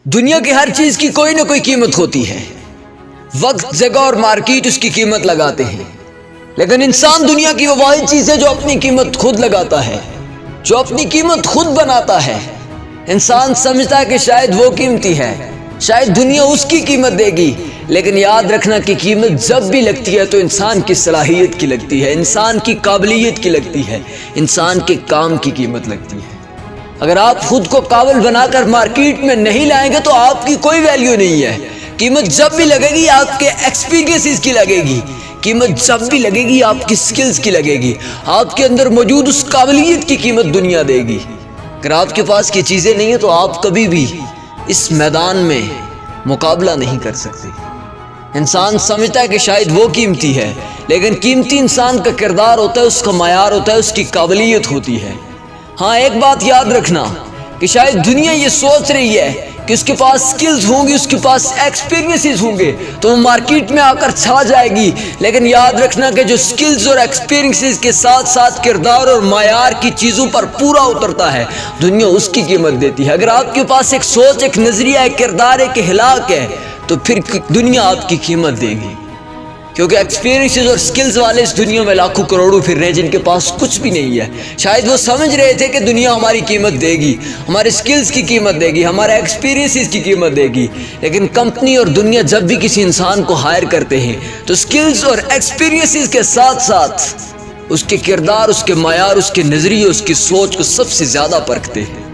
دنیا کی ہر چیز کی کوئی نہ کوئی قیمت ہوتی ہے. وقت، جگہ اور مارکیٹ اس کی قیمت لگاتے ہیں، لیکن انسان دنیا کی وہ واحد چیز ہے جو اپنی قیمت خود لگاتا ہے، جو اپنی قیمت خود بناتا ہے. انسان سمجھتا ہے کہ شاید وہ قیمتی ہے، شاید دنیا اس کی قیمت دے گی، لیکن یاد رکھنا کہ قیمت جب بھی لگتی ہے تو انسان کی صلاحیت کی لگتی ہے، انسان کی قابلیت کی لگتی ہے، انسان کے کام کی قیمت لگتی ہے. اگر آپ خود کو قابل بنا کر مارکیٹ میں نہیں لائیں گے تو آپ کی کوئی ویلیو نہیں ہے. قیمت جب بھی لگے گی آپ کے ایکسپیرینسز کی لگے گی، قیمت جب بھی لگے گی آپ کی سکلز کی لگے گی، آپ کے اندر موجود اس قابلیت کی قیمت دنیا دے گی. اگر آپ کے پاس یہ چیزیں نہیں ہیں تو آپ کبھی بھی اس میدان میں مقابلہ نہیں کر سکتے. انسان سمجھتا ہے کہ شاید وہ قیمتی ہے، لیکن قیمتی انسان کا کردار ہوتا ہے، اس کا معیار ہوتا ہے، اس کی قابلیت ہوتی ہے. ہاں ایک بات یاد رکھنا کہ شاید دنیا یہ سوچ رہی ہے کہ اس کے پاس سکلز ہوں گی، اس کے پاس ایکسپیرینسز ہوں گے تو وہ مارکیٹ میں آ کر چھا جائے گی، لیکن یاد رکھنا کہ جو سکلز اور ایکسپیرینسز کے ساتھ ساتھ کردار اور معیار کی چیزوں پر پورا اترتا ہے، دنیا اس کی قیمت دیتی ہے. اگر آپ کے پاس ایک سوچ، ایک نظریہ، ایک کردار، ایک اخلاق ہے تو پھر دنیا آپ کی قیمت دے گی، کیونکہ ایکسپیرینسز اور سکلز والے اس دنیا میں لاکھوں کروڑوں پھر رہے ہیں جن کے پاس کچھ بھی نہیں ہے. شاید وہ سمجھ رہے تھے کہ دنیا ہماری قیمت دے گی، ہمارے سکلز کی قیمت دے گی، ہمارے ایکسپیرینسز کی قیمت دے گی، لیکن کمپنی اور دنیا جب بھی کسی انسان کو ہائر کرتے ہیں تو سکلز اور ایکسپیرینسز کے ساتھ ساتھ اس کے کردار، اس کے معیار، اس کے نظریے، اس کی سوچ کو سب سے زیادہ پرکھتے ہیں.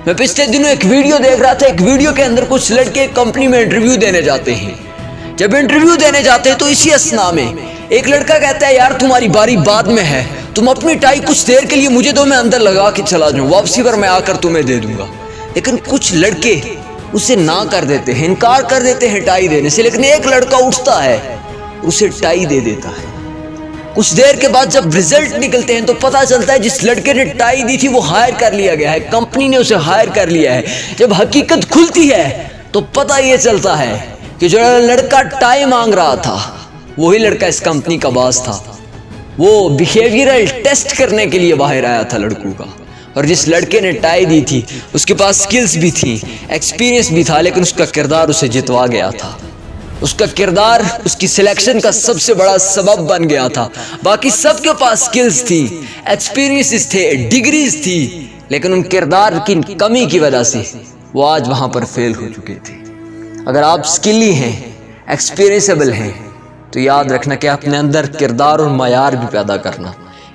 میں پچھلے دنوں ایک ویڈیو دیکھ رہا تھا، ایک ویڈیو کے اندر کچھ لڑکے کمپنی میں انٹرویو دینے جاتے ہیں. جب انٹرویو دینے جاتے ہیں تو اسی اثنا میں ایک لڑکا کہتا ہے یار تمہاری باری بعد میں ہے، تم اپنی ٹائی کچھ دیر کے لیے مجھے دو، میں اندر لگا کے چلا جاؤں، واپسی پر میں آ کر تمہیں دے دوں گا. لیکن کچھ لڑکے اسے نہ کر دیتے ہیں، انکار کر دیتے ہیں ٹائی دینے سے، لیکن ایک لڑکا اٹھتا ہے، اسے ٹائی دے دیتا ہے. کچھ دیر کے بعد جب رزلٹ نکلتے ہیں تو پتہ چلتا ہے جس لڑکے نے ٹائی دی تھی وہ ہائر کر لیا گیا ہے، کمپنی نے اسے ہائر کر لیا ہے. جب حقیقت کھلتی ہے تو پتہ یہ چلتا ہے کہ جو لڑکا ٹائی مانگ رہا تھا وہی لڑکا اس کمپنی کا باس تھا. وہ بیہیویئرل ٹیسٹ کرنے کے لیے باہر آیا تھا لڑکوں کا، اور جس لڑکے نے ٹائی دی تھی اس کے پاس سکلز بھی تھیں، ایکسپیرینس بھی تھا، لیکن اس کا کردار اسے جتوا گیا تھا. اس کا کردار اس کی سلیکشن کا سب سے بڑا سبب بن گیا تھا. باقی سب کے پاس سکلز تھی، ایکسپیرینسز تھے، ڈگریز تھی، لیکن ان کردار کی کمی کی وجہ سے وہ آج وہاں پر فیل ہو چکے تھے. اگر آپ سکلی ہیں، ایکسپیرینسیبل ہیں تو یاد رکھنا کہ اپنے اندر کردار اور معیار بھی پیدا کرنا،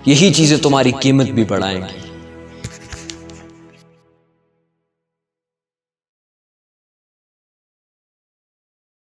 یہی چیزیں تمہاری قیمت بھی بڑھائیں گی.